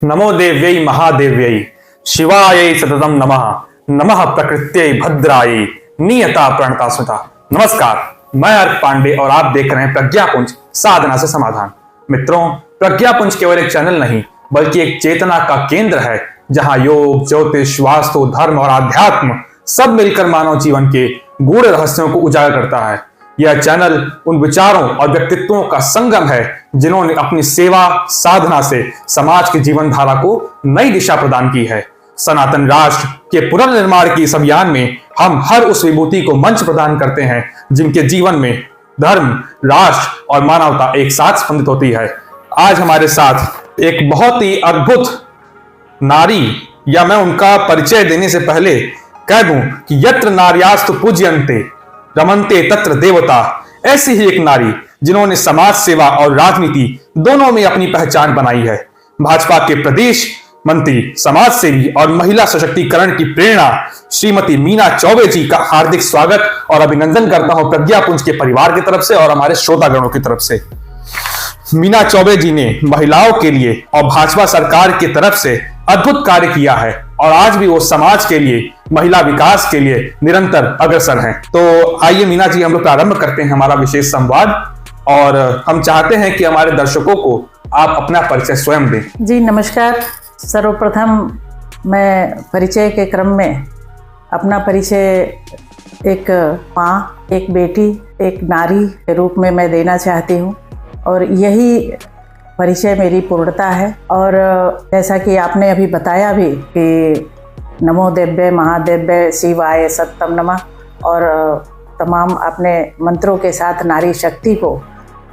नमो देव्यै महादेव्यै शिवायै सततम नमः। नमः प्रकृत्यै भद्रायै नियता प्रणता सुता। नमस्कार, मैं अर्क पांडे और आप देख रहे हैं प्रज्ञापुंज साधना से समाधान। मित्रों, प्रज्ञापुंज केवल एक चैनल नहीं बल्कि एक चेतना का केंद्र है जहां योग, ज्योतिष, वास्तु, धर्म और आध्यात्म सब मिलकर मानव जीवन के गूढ़ रहस्यों को उजागर करता है। यह चैनल उन विचारों और व्यक्तित्वों का संगम है जिन्होंने अपनी सेवा साधना से समाज की जीवन धारा को नई दिशा प्रदान की है। सनातन राष्ट्र के पुनर्निर्माण की इस अभियान में हम हर उस विभूति को मंच प्रदान करते हैं जिनके जीवन में धर्म, राष्ट्र और मानवता एक साथ स्पंदित होती है। आज हमारे साथ एक बहुत ही अद्भुत नारी, या मैं उनका परिचय देने से पहले कह दूं कि यत्र नार्यास्तु पूज्यन्ते रमन्ते तत्र देवता, ऐसी ही एक नारी जिन्होंने समाज सेवा और राजनीति दोनों में अपनी पहचान बनाई है। भाजपा के प्रदेश मंत्री, समाज सेवी और महिला सशक्तिकरण की प्रेरणा श्रीमती मीना चौबे जी का हार्दिक स्वागत और अभिनंदन करता हूं प्रज्ञापुंज के परिवार की तरफ से और हमारे श्रोतागणों की तरफ से। मीना चौबे जी ने महिलाओं के लिए और भाजपा सरकार की तरफ से अद्भुत कार्य किया है और आज भी वो समाज के लिए, महिला विकास के लिए निरंतर अग्रसर हैं। तो आइए मीना जी, हम लोग प्रारंभ करते हैं हमारा विशेष संवाद और हम चाहते हैं कि हमारे दर्शकों को आप अपना परिचय स्वयं दें। जी नमस्कार। सर्वप्रथम मैं परिचय के क्रम में अपना परिचय एक माँ, एक बेटी, एक नारी के रूप में मैं देना चाहती हूँ और यही परिचय मेरी पूर्णता है। और जैसा कि आपने अभी बताया भी कि नमो देव्यै महादेव्यै शिवाय सततम नमः, और तमाम आपने मंत्रों के साथ नारी शक्ति को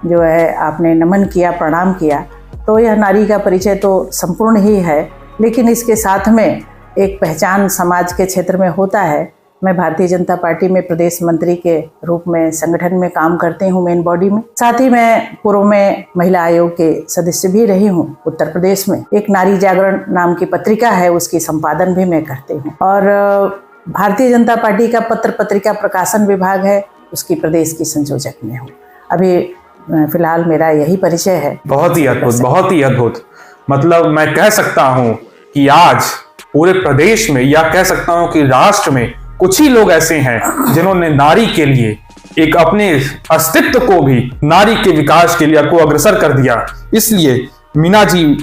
जो है आपने नमन किया, प्रणाम किया, तो यह नारी का परिचय तो संपूर्ण ही है, लेकिन इसके साथ में एक पहचान समाज के क्षेत्र में होता है। मैं भारतीय जनता पार्टी में प्रदेश मंत्री के रूप में संगठन में काम करती हूँ, मेन बॉडी में। साथ ही मैं पूर्व में महिला आयोग के सदस्य भी रही हूँ उत्तर प्रदेश में। एक नारी जागरण नाम की पत्रिका है, उसकी संपादन भी मैं करती हूँ और भारतीय जनता पार्टी का पत्र पत्रिका प्रकाशन विभाग है, उसकी प्रदेश की संयोजक में हूँ। अभी फिलहाल मेरा यही परिचय है। बहुत ही अद्भुत, बहुत ही अद्भुत। मतलब मैं कह सकता हूँ कि आज पूरे प्रदेश में, या कह सकता हूँ कि राष्ट्र में कुछ ही लोग ऐसे हैं जिन्होंने नारी के लिए एक अपने अस्तित्व को भी नारी के विकास के लिए को अग्रसर कर दिया। इसलिए मीना जी,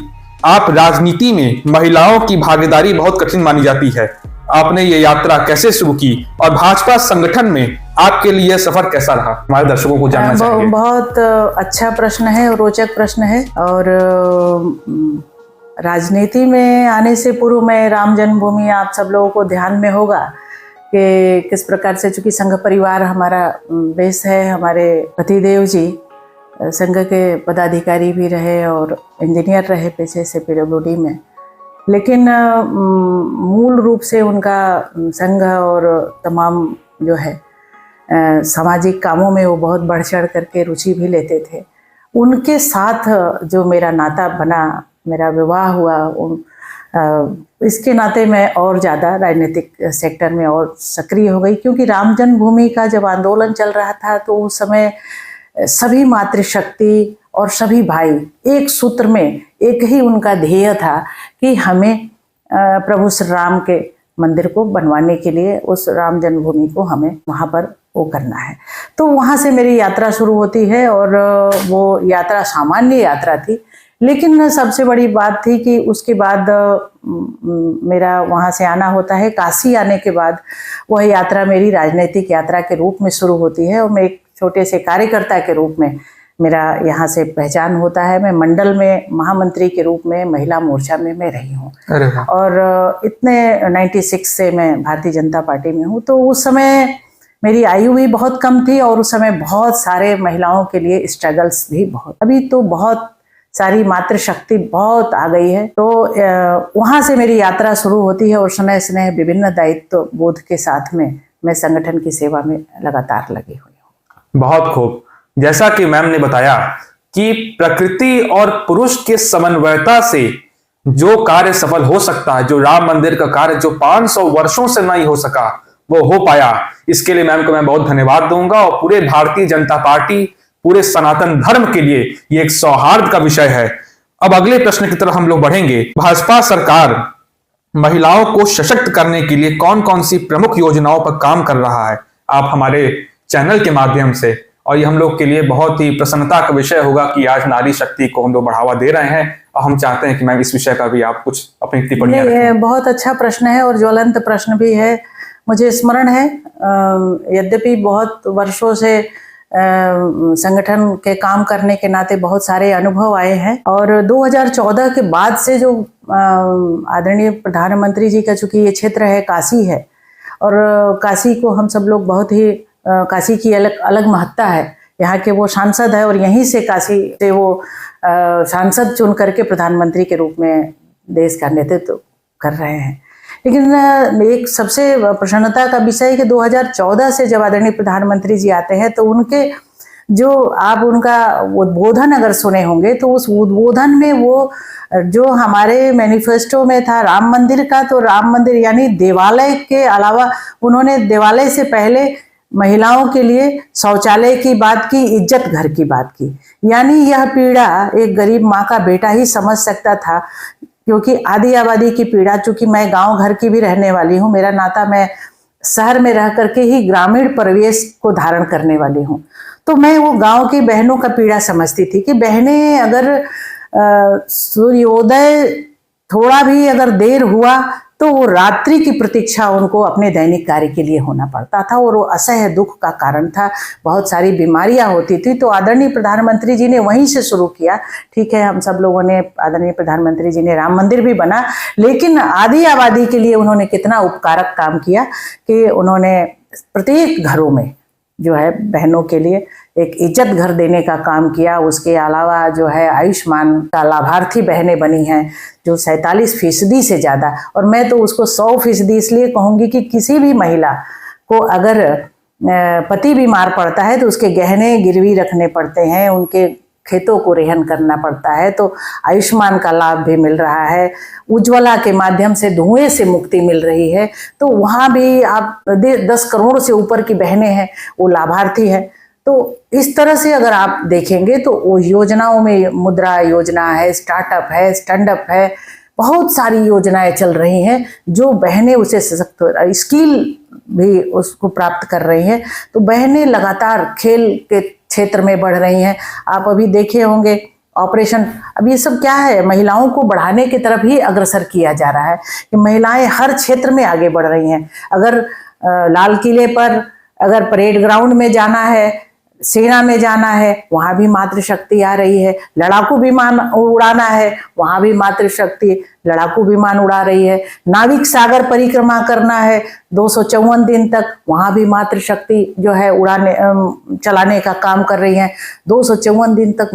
आप राजनीति में महिलाओं की भागीदारी बहुत कठिन मानी जाती है। आपने ये यात्रा कैसे शुरू की और भाजपा संगठन में आपके लिए सफर कैसा रहा, हमारे दर्शकों को जानना चाहिए। बहुत अच्छा प्रश्न है और रोचक प्रश्न है। और राजनीति में आने से पूर्व मैं राम जन्मभूमि, आप सब लोगों को ध्यान में होगा कि किस प्रकार से, चूंकि संघ परिवार हमारा बेस है, हमारे पतिदेव जी संघ के पदाधिकारी भी रहे और इंजीनियर रहे पेशे से PWD में, लेकिन मूल रूप से उनका संघ और तमाम जो है सामाजिक कामों में वो बहुत बढ़ चढ़ करके रुचि भी लेते थे। उनके साथ जो मेरा नाता बना, मेरा विवाह हुआ, इसके नाते मैं और ज़्यादा राजनीतिक सेक्टर में और सक्रिय हो गई, क्योंकि राम जन्मभूमि का जब आंदोलन चल रहा था तो उस समय सभी मातृशक्ति और सभी भाई एक सूत्र में, एक ही उनका ध्येय था कि हमें प्रभु श्री राम के मंदिर को बनवाने के लिए, उस राम जन्मभूमि को हमें वहाँ पर वो करना है। तो वहाँ से मेरी यात्रा शुरू होती है और वो यात्रा सामान्य यात्रा थी, लेकिन सबसे बड़ी बात थी कि उसके बाद मेरा वहाँ से आना होता है। काशी आने के बाद वह यात्रा मेरी राजनीतिक यात्रा के रूप में शुरू होती है और मैं एक छोटे से कार्यकर्ता के रूप में मेरा यहाँ से पहचान होता है। मैं मंडल में महामंत्री के रूप में महिला मोर्चा में मैं रही हूँ और इतने 96 से मैं भारतीय जनता पार्टी में हूँ। तो उस समय मेरी आयु भी बहुत कम थी और उस समय बहुत सारे महिलाओं के लिए स्ट्रगल्स भी बहुत, अभी तो बहुत सारी मातृशक्ति बहुत आ गई है। तो वहाँ से मेरी यात्रा शुरू होती है और स्नेह स्नेह विभिन्न दायित्व बोध के साथ में मैं संगठन की सेवा में लगातार लगी हुई हूँ। बहुत खूब। जैसा कि मैम ने बताया कि प्रकृति और पुरुष के समन्वयता से जो कार्य सफल हो सकता है, जो राम मंदिर का कार्य जो 500 वर्षों से नहीं हो सका, वो हो पाया। इसके लिए मैम को मैं बहुत धन्यवाद दूंगा और पूरे भारतीय जनता पार्टी, पूरे सनातन धर्म के लिए ये एक सौहार्द का विषय है। अब अगले प्रश्न की तरफ हम लोग बढ़ेंगे। भाजपा सरकार महिलाओं को सशक्त करने के लिए कौन कौन सी प्रमुख योजनाओं पर काम कर रहा है? आप हमारे चैनल के माध्यम से, और ये हम लोग के लिए बहुत ही प्रसन्नता का विषय होगा कि आज नारी शक्ति को हम लोग बढ़ावा दे रहे हैं, और हम चाहते हैं कि मैम इस विषय का भी आप कुछ अपनी टिप्पणियां रखें। बहुत अच्छा प्रश्न है और ज्वलंत प्रश्न भी है। मुझे स्मरण है, यद्यपि बहुत वर्षों से संगठन के काम करने के नाते बहुत सारे अनुभव आए हैं, और 2014 के बाद से जो आदरणीय प्रधानमंत्री जी का, चूंकि ये क्षेत्र है काशी है, और काशी को हम सब लोग बहुत ही, काशी की अलग अलग महत्ता है। यहाँ के वो सांसद है और यहीं से काशी से वो सांसद चुन करके प्रधानमंत्री के रूप में देश का नेतृत्व कर रहे हैं। लेकिन एक सबसे प्रसन्नता का विषय है कि 2014 से जब आदरणीय प्रधानमंत्री जी आते हैं तो उनके जो आप उनका उद्बोधन अगर सुने होंगे तो उस उद्बोधन में वो जो हमारे मैनिफेस्टो में था राम मंदिर का, तो राम मंदिर यानी देवालय के अलावा उन्होंने देवालय से पहले महिलाओं के लिए शौचालय की बात की, इज्जत घर की बात की। यानी यह पीड़ा एक गरीब माँ का बेटा ही समझ सकता था, क्योंकि आधी आबादी की पीड़ा, चूंकि मैं गांव घर की भी रहने वाली हूँ, मेरा नाता मैं शहर में रह करके ही ग्रामीण परिवेश को धारण करने वाली हूँ, तो मैं वो गांव की बहनों का पीड़ा समझती थी कि बहनें अगर सूर्योदय थोड़ा भी अगर देर हुआ तो वो रात्रि की प्रतीक्षा उनको अपने दैनिक कार्य के लिए होना पड़ता था, और वो असह्य दुख का कारण था। बहुत सारी बीमारियां होती थी। तो आदरणीय प्रधानमंत्री जी ने वहीं से शुरू किया। ठीक है, हम सब लोगों ने, आदरणीय प्रधानमंत्री जी ने राम मंदिर भी बना, लेकिन आधी आबादी के लिए उन्होंने कितना उपकारक काम किया कि उन्होंने प्रत्येक घरों में जो है बहनों के लिए एक इज्जत घर देने का काम किया। उसके अलावा जो है आयुष्मान का लाभार्थी बहनें बनी हैं जो 47% से ज़्यादा, और मैं तो उसको 100% इसलिए कहूँगी कि किसी भी महिला को अगर पति बीमार पड़ता है तो उसके गहने गिरवी रखने पड़ते हैं, उनके खेतों को रेहन करना पड़ता है, तो आयुष्मान का लाभ भी मिल रहा है, उज्ज्वला के माध्यम से धुएं से मुक्ति मिल रही है, तो वहाँ भी आप 10 करोड़ से ऊपर की बहनें हैं वो लाभार्थी हैं। तो इस तरह से अगर आप देखेंगे तो वो योजनाओं में मुद्रा योजना है, स्टार्टअप है, स्टैंड अप है, बहुत सारी योजनाएं चल रही हैं जो बहनें उसे सशक्त, स्किल भी उसको प्राप्त कर रही हैं। तो बहनें लगातार खेल के क्षेत्र में बढ़ रही हैं। आप अभी देखे होंगे ऑपरेशन, अब ये सब क्या है, महिलाओं को बढ़ाने की तरफ ही अग्रसर किया जा रहा है कि महिलाएं हर क्षेत्र में आगे बढ़ रही हैं। अगर लाल किले पर अगर परेड ग्राउंड में जाना है, सेना में जाना है, वहाँ भी मातृशक्ति आ रही है। लड़ाकू विमान उड़ाना है, वहाँ भी मातृशक्ति लड़ाकू विमान उड़ा रही है। नाविक सागर परिक्रमा करना है 254 दिन तक, वहाँ भी मातृशक्ति जो है उड़ाने चलाने का काम कर रही है। 254 दिन तक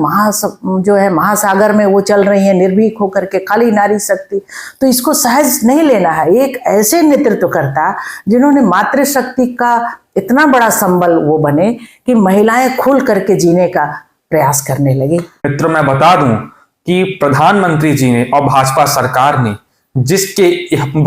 जो है महासागर में वो चल रही है निर्भीक होकर के, खाली नारी शक्ति। तो इसको सहज नहीं लेना है। एक ऐसे नेतृत्वकर्ता जिन्होंने मातृशक्ति का इतना बड़ा संबल वो बने कि महिलाएं खुल करके जीने का प्रयास करने लगी। मित्रों, मैं बता दूं कि प्रधानमंत्री जी ने और भाजपा सरकार ने,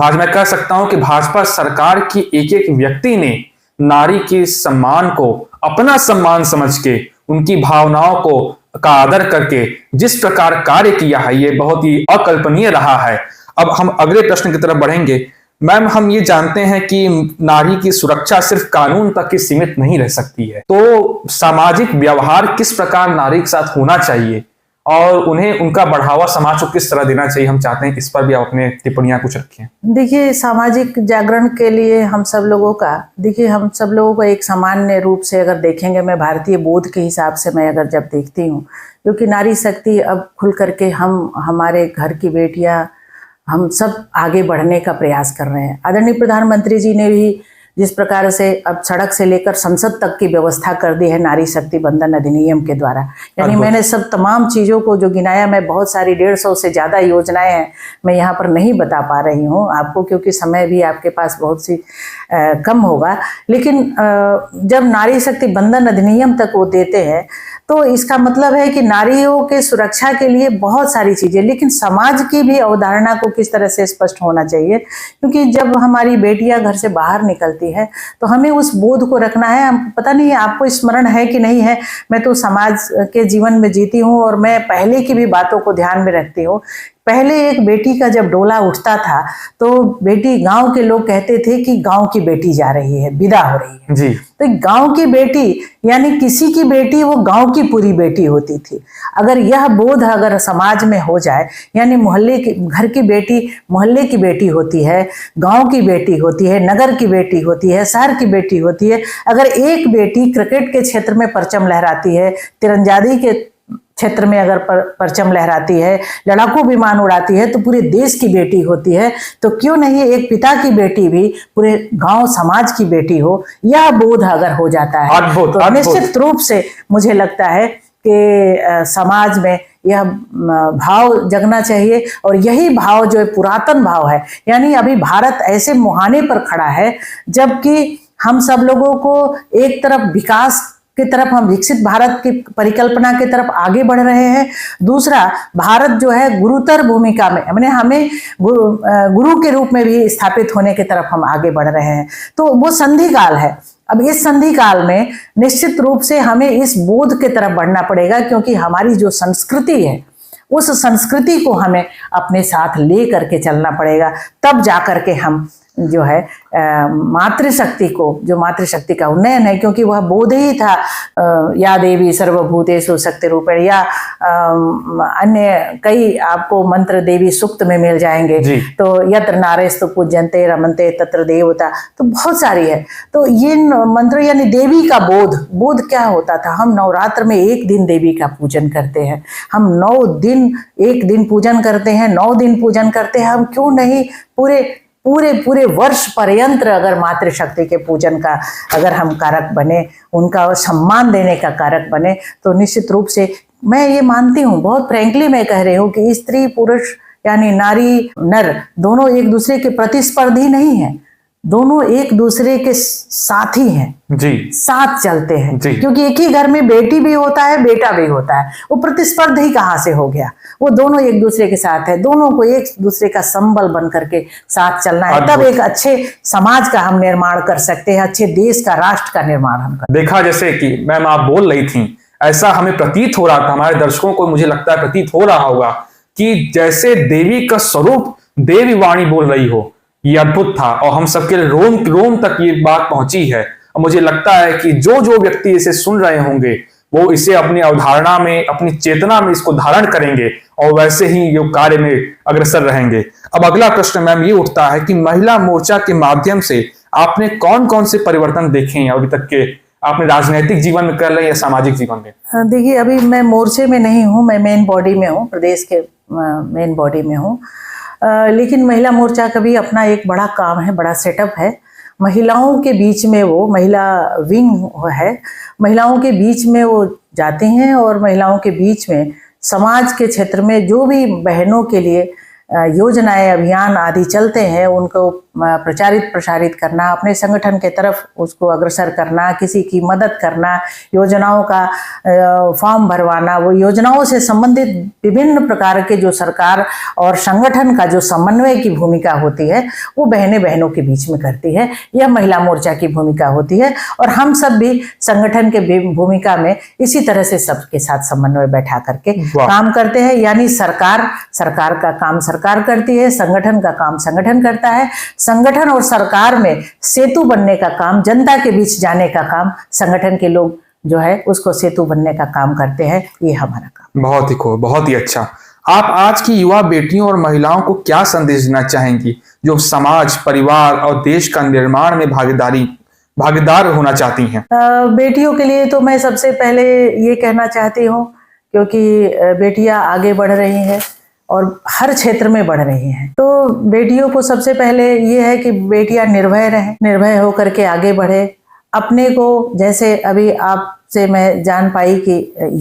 मैं कह सकता हूं कि भाजपा सरकार की एक एक व्यक्ति ने नारी के सम्मान को अपना सम्मान समझ के, उनकी भावनाओं को का आदर करके जिस प्रकार कार्य किया है, ये बहुत ही अकल्पनीय रहा है। अब हम अगले प्रश्न की तरफ बढ़ेंगे। मैम, हम ये जानते हैं कि नारी की सुरक्षा सिर्फ कानून तक ही सीमित नहीं रह सकती है, तो सामाजिक व्यवहार किस प्रकार नारी के साथ होना चाहिए और उन्हें उनका बढ़ावा समाज को किस तरह देना चाहिए, हम चाहते हैं इस पर भी आप अपने टिप्पणियां कुछ रखें। देखिए, सामाजिक जागरण के लिए हम सब लोगों को एक सामान्य रूप से अगर देखेंगे, मैं भारतीय बोध के हिसाब से मैं अगर जब देखती हूँ, क्योंकि नारी शक्ति अब खुल करके हमारे घर की बेटियां, हम सब आगे बढ़ने का प्रयास कर रहे हैं। आदरणीय प्रधानमंत्री जी ने भी जिस प्रकार से अब सड़क से लेकर संसद तक की व्यवस्था कर दी है नारी शक्ति बंधन अधिनियम के द्वारा, यानी मैंने सब तमाम चीज़ों को जो गिनाया, मैं बहुत सारी 150 से ज़्यादा योजनाएं हैं, मैं यहाँ पर नहीं बता पा रही हूँ आपको, क्योंकि समय भी आपके पास बहुत सी कम होगा। लेकिन जब नारी शक्ति बंधन अधिनियम तक वो देते हैं तो इसका मतलब है कि नारियों के सुरक्षा के लिए बहुत सारी चीजें, लेकिन समाज की भी अवधारणा को किस तरह से स्पष्ट होना चाहिए, क्योंकि जब हमारी बेटियां घर से बाहर निकलती है तो हमें उस बोध को रखना है। हम पता नहीं आपको स्मरण है कि नहीं है, मैं तो समाज के जीवन में जीती हूँ और मैं पहले की भी बातों को ध्यान में रखती हूँ। पहले एक बेटी का जब डोला उठता था तो बेटी, गांव के लोग कहते थे कि गांव की बेटी जा रही है, विदा हो रही है जी। तो गांव की बेटी यानी किसी की बेटी वो गांव की पूरी बेटी होती थी। अगर यह बोध अगर समाज में हो जाए, यानी मोहल्ले की, घर की बेटी मोहल्ले की बेटी होती है, गांव की बेटी होती है, नगर की बेटी होती है, शहर की बेटी होती है। अगर एक बेटी क्रिकेट के क्षेत्र में परचम लहराती है, तीरंदाजी के क्षेत्र में अगर परचम लहराती है, लड़ाकू विमान उड़ाती है, तो पूरे देश की बेटी होती है। तो क्यों नहीं एक पिता की बेटी भी पूरे गांव समाज की बेटी हो, यह बोध अगर हो जाता है तो निश्चित रूप से मुझे लगता है कि समाज में यह भाव जगना चाहिए। और यही भाव जो है पुरातन भाव है, यानी अभी भारत ऐसे मुहाने पर खड़ा है जबकि हम सब लोगों को एक तरफ विकास की तरफ, हम विकसित भारत की परिकल्पना की तरफ आगे बढ़ रहे हैं, दूसरा भारत जो है गुरुतर भूमिका में, मैंने हमें गुरु के रूप में भी स्थापित होने की तरफ हम आगे बढ़ रहे हैं। तो वो संधि काल है। अब इस संधि काल में निश्चित रूप से हमें इस बोध की तरफ बढ़ना पड़ेगा, क्योंकि हमारी जो संस्कृति है उस संस्कृति को हमें अपने साथ ले करके चलना पड़ेगा, तब जाकर के हम जो है मातृशक्ति को, जो मातृशक्ति का उन्नयन है, क्योंकि वह बोध ही था या देवी सर्वभूतेषु शक्ति रूपेण, या अन्य कई आपको मंत्र देवी सूक्त में मिल जाएंगे। तो यत्र नारेस्तु पूज्यन्ते रमन्ते तत्र देवता, तो बहुत सारी है। तो ये मंत्र यानी देवी का बोध क्या होता था। हम नवरात्र में एक दिन देवी का पूजन करते हैं, हम 9 दिन एक दिन पूजन करते हैं, 9 दिन पूजन करते हैं। हम क्यों नहीं पूरे वर्ष पर्यंत अगर मातृशक्ति के पूजन का अगर हम कारक बने, उनका सम्मान देने का कारक बने, तो निश्चित रूप से मैं ये मानती हूँ, बहुत फ्रैंकली मैं कह रही हूँ कि स्त्री पुरुष यानी नारी नर दोनों एक दूसरे के प्रतिस्पर्धी नहीं है, दोनों एक दूसरे के साथी हैं जी, साथ चलते हैं जी। क्योंकि एक ही घर में बेटी भी होता है बेटा भी होता है, वो प्रतिस्पर्धी कहाँ से हो गया, वो दोनों एक दूसरे के साथ है, दोनों को एक दूसरे का संबल बन करके साथ चलना है, तब एक अच्छे समाज का हम निर्माण कर सकते हैं, अच्छे देश का, राष्ट्र का निर्माण हम कर। देखा जैसे कि मैम आप बोल रही थी, ऐसा हमें प्रतीत हो रहा था, हमारे दर्शकों को मुझे लगता है प्रतीत हो रहा होगा कि जैसे देवी का स्वरूप देवी वाणी बोल रही हो, ये अद्भुत था और हम सबके रोम रोम तक ये बात पहुंची है। और मुझे लगता है कि जो व्यक्ति इसे सुन रहे होंगे वो इसे अपनी अवधारणा में, अपनी चेतना में इसको धारण करेंगे और वैसे ही ये कार्य में अग्रसर रहेंगे। अब अगला प्रश्न मैम ये उठता है कि महिला मोर्चा के माध्यम से आपने कौन कौन से परिवर्तन देखे हैं अभी तक के, आपने राजनीतिक जीवन में कर रहे हैं या सामाजिक जीवन में? देखिए, अभी मैं मोर्चे में नहीं हूँ, मैं मेन बॉडी में हूँ, प्रदेश के मेन बॉडी में हूँ, लेकिन महिला मोर्चा का भी अपना एक बड़ा काम है, बड़ा सेटअप है। महिलाओं के बीच में वो महिला विंग है, महिलाओं के बीच में वो जाते हैं और महिलाओं के बीच में समाज के क्षेत्र में जो भी बहनों के लिए योजनाएं, अभियान आदि चलते हैं उनको प्रचारित प्रसारित करना, अपने संगठन के तरफ उसको अग्रसर करना, किसी की मदद करना, योजनाओं का फॉर्म भरवाना, वो योजनाओं से संबंधित विभिन्न प्रकार के जो सरकार और संगठन का जो समन्वय की भूमिका होती है वो बहनों के बीच में करती है। यह महिला मोर्चा की भूमिका होती है और हम सब भी संगठन के भूमिका में इसी तरह से सबके साथ समन्वय बैठा करके काम करते हैं। यानी सरकार का काम सरकार करती है, संगठन का काम संगठन करता है, संगठन और सरकार में सेतु बनने का काम, जनता के बीच जाने का काम संगठन के लोग जो है उसको सेतु बनने का काम करते हैं। ये हमारा काम। बहुत ही खूब, बहुत ही अच्छा। आप आज की युवा बेटियों और महिलाओं को क्या संदेश देना चाहेंगी जो समाज, परिवार और देश का निर्माण में भागीदार होना चाहती हैं? बेटियों के लिए तो मैं सबसे पहले ये कहना चाहती हूँ, क्योंकि बेटियां आगे बढ़ रही हैं और हर क्षेत्र में बढ़ रही हैं, तो बेटियों को सबसे पहले ये है कि बेटियां निर्भय रहें, निर्भय होकर के आगे बढ़े। अपने को, जैसे अभी आपसे मैं जान पाई कि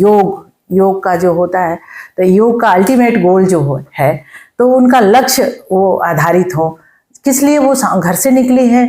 योग का जो होता है, तो योग का अल्टीमेट गोल जो है तो उनका लक्ष्य वो आधारित हो, किस लिए वो घर से निकली है,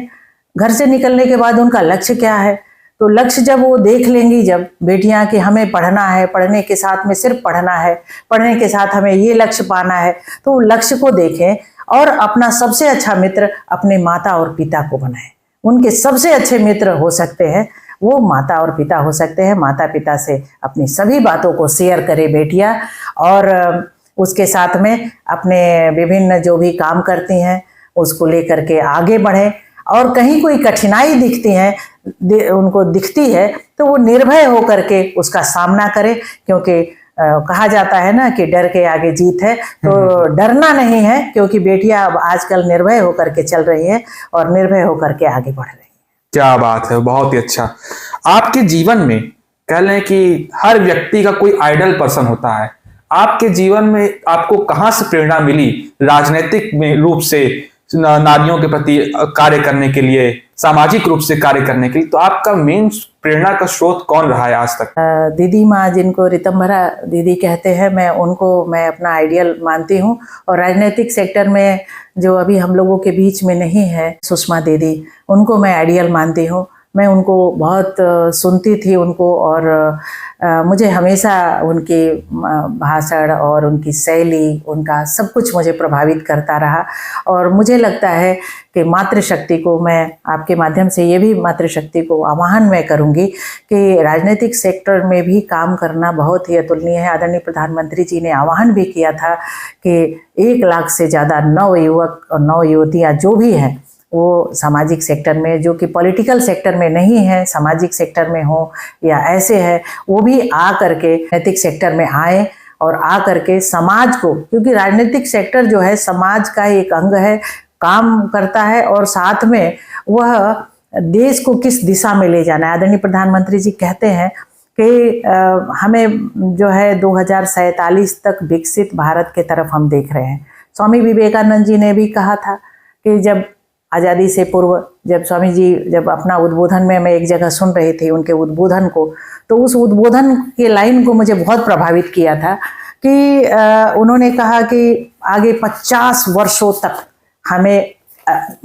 घर से निकलने के बाद उनका लक्ष्य क्या है, तो लक्ष्य जब वो देख लेंगी, जब बेटियां कि हमें पढ़ना है, पढ़ने के साथ में सिर्फ पढ़ना है, पढ़ने के साथ हमें ये लक्ष्य पाना है, तो लक्ष्य को देखें और अपना सबसे अच्छा मित्र अपने माता और पिता को बनाएं। उनके सबसे अच्छे मित्र हो सकते हैं वो माता और पिता हो सकते हैं। माता पिता से अपनी सभी बातों को शेयर करें बेटियां, और उसके साथ में अपने विभिन्न जो भी काम करती हैं उसको लेकर के आगे बढ़ें। और कहीं कोई कठिनाई उनको दिखती है तो वो निर्भय होकर के उसका सामना करें, क्योंकि कहा जाता है ना कि डर के आगे जीत है। तो डरना नहीं है, क्योंकि बेटियां अब आजकल निर्भय होकर के चल रही हैं और निर्भय होकर के आगे बढ़ रही हैं। क्या बात है, बहुत ही अच्छा। आपके जीवन में कह लें कि हर व्यक्ति का कोई आइडल पर्सन होता है। आपके जीवन में आपको कहाँ से प्रेरणा मिली राजनीतिक में रूप से नारियों के प्रति कार्य करने के लिए, सामाजिक रूप से कार्य करने के लिए? तो आपका मेन प्रेरणा का स्रोत कौन रहा है आज तक? दीदी माँ, जिनको रितंभरा दीदी कहते हैं, मैं अपना आइडियल मानती हूँ। और राजनीतिक सेक्टर में जो अभी हम लोगों के बीच में नहीं है, सुषमा दीदी, उनको मैं आइडियल मानती हूँ। मैं उनको बहुत सुनती थी उनको, और मुझे हमेशा उनके भाषण और उनकी शैली, उनका सब कुछ मुझे प्रभावित करता रहा। और मुझे लगता है कि मातृशक्ति को, मैं आपके माध्यम से ये भी मातृशक्ति को आह्वान मैं करूँगी कि राजनीतिक सेक्टर में भी काम करना बहुत ही अतुलनीय है। आदरणीय प्रधानमंत्री जी ने आह्वान भी किया था कि 1 लाख से ज़्यादा नव युवक और नव युवतियाँ जो भी हैं वो सामाजिक सेक्टर में, जो कि पॉलिटिकल सेक्टर में नहीं है, सामाजिक सेक्टर में हो या ऐसे है, वो भी आ करके नैतिक सेक्टर में आए और आ करके समाज को, क्योंकि राजनीतिक सेक्टर जो है समाज का एक अंग है, काम करता है, और साथ में वह देश को किस दिशा में ले जाना है। आदरणीय प्रधानमंत्री जी कहते हैं कि हमें जो है 2047 तक विकसित भारत के तरफ हम देख रहे हैं। स्वामी विवेकानंद जी ने भी कहा था कि जब आज़ादी से पूर्व, जब स्वामी जी जब अपना उद्बोधन में, मैं एक जगह सुन रही थी उनके उद्बोधन को, तो उस उद्बोधन के लाइन को मुझे बहुत प्रभावित किया था कि उन्होंने कहा कि आगे 50 वर्षों तक हमें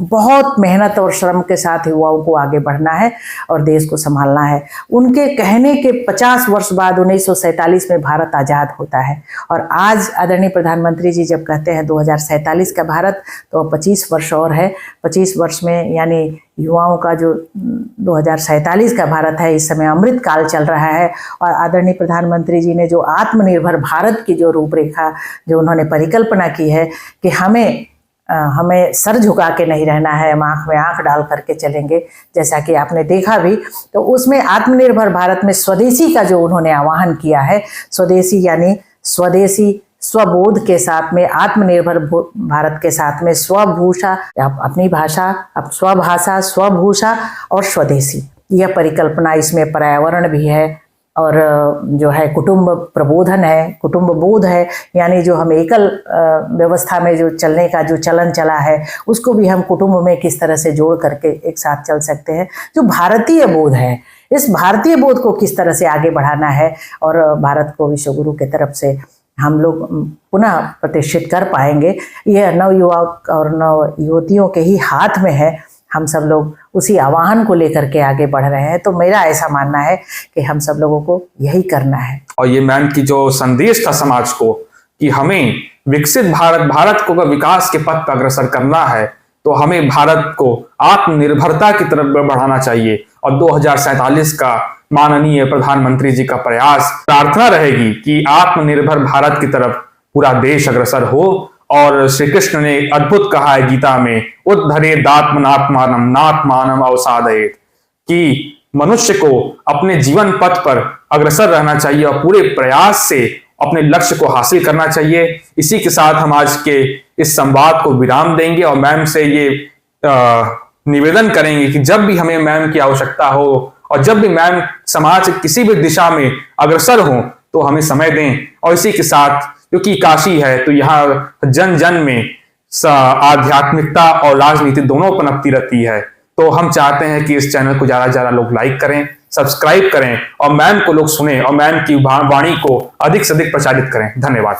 बहुत मेहनत और श्रम के साथ युवाओं को आगे बढ़ना है और देश को संभालना है। उनके कहने के 50 वर्ष बाद 1947 में भारत आज़ाद होता है, और आज आदरणीय प्रधानमंत्री जी जब कहते हैं 2047 का भारत, तो 25 वर्ष और है। 25 वर्ष में यानी युवाओं का जो 2047 का भारत है, इस समय अमृत काल चल रहा है। और आदरणीय प्रधानमंत्री जी ने जो आत्मनिर्भर भारत की जो रूपरेखा, जो उन्होंने परिकल्पना की है कि हमें सर झुका के नहीं रहना है, हम आँख में आँख डाल करके चलेंगे, जैसा कि आपने देखा भी। तो उसमें आत्मनिर्भर भारत में स्वदेशी का जो उन्होंने आह्वान किया है, स्वदेशी यानी स्वदेशी स्वबोध के साथ में, आत्मनिर्भर भारत के साथ में स्वभूषा, अपनी भाषा, स्वभाषा, स्वभूषा और स्वदेशी, यह परिकल्पना, इसमें पर्यावरण भी है और जो है कुटुंब प्रबोधन है, कुटुंब बोध है, यानी जो हम एकल व्यवस्था में जो चलने का जो चलन चला है, उसको भी हम कुटुंब में किस तरह से जोड़ करके एक साथ चल सकते हैं। जो भारतीय बोध है, इस भारतीय बोध को किस तरह से आगे बढ़ाना है और भारत को विश्व गुरु के तरफ से हम लोग पुनः प्रतिष्ठित कर पाएंगे, यह नव युवक और नव युवतियों के ही हाथ में है। हम सब लोग उसी आह्वान को लेकर के आगे बढ़ रहे हैं। तो मेरा ऐसा मानना है कि हम सब लोगों को यही करना है। और ये मैम की जो संदेश था समाज को कि हमें विकसित भारत को विकास के पथ पर अग्रसर करना है, तो हमें भारत को आत्मनिर्भरता की तरफ बढ़ाना चाहिए। और 2047 का माननीय प्रधानमंत्री जी का प्रयास, प्रार्थना रहेगी कि आत्मनिर्भर भारत की तरफ पूरा देश अग्रसर हो। और श्री कृष्ण ने अद्भुत कहा है गीता में, उद्धरेदात्मनात्मानम नात्मानम अवसादयेत, कि मनुष्य को अपने जीवन पथ पर अग्रसर रहना चाहिए और पूरे प्रयास से अपने लक्ष्य को हासिल करना चाहिए। इसी के साथ हम आज के इस संवाद को विराम देंगे और मैम से ये निवेदन करेंगे कि जब भी हमें मैम की आवश्यकता हो और जब भी मैम समाज किसी भी दिशा में अग्रसर हो तो हमें समय दें। और इसी के साथ, क्योंकि काशी है तो यहाँ जन जन में आध्यात्मिकता और राजनीति दोनों पनपती रहती है, तो हम चाहते हैं कि इस चैनल को ज्यादा से ज्यादा लोग लाइक करें, सब्सक्राइब करें और मैम को लोग सुने और मैम की वाणी को अधिक से अधिक प्रचारित करें। धन्यवाद।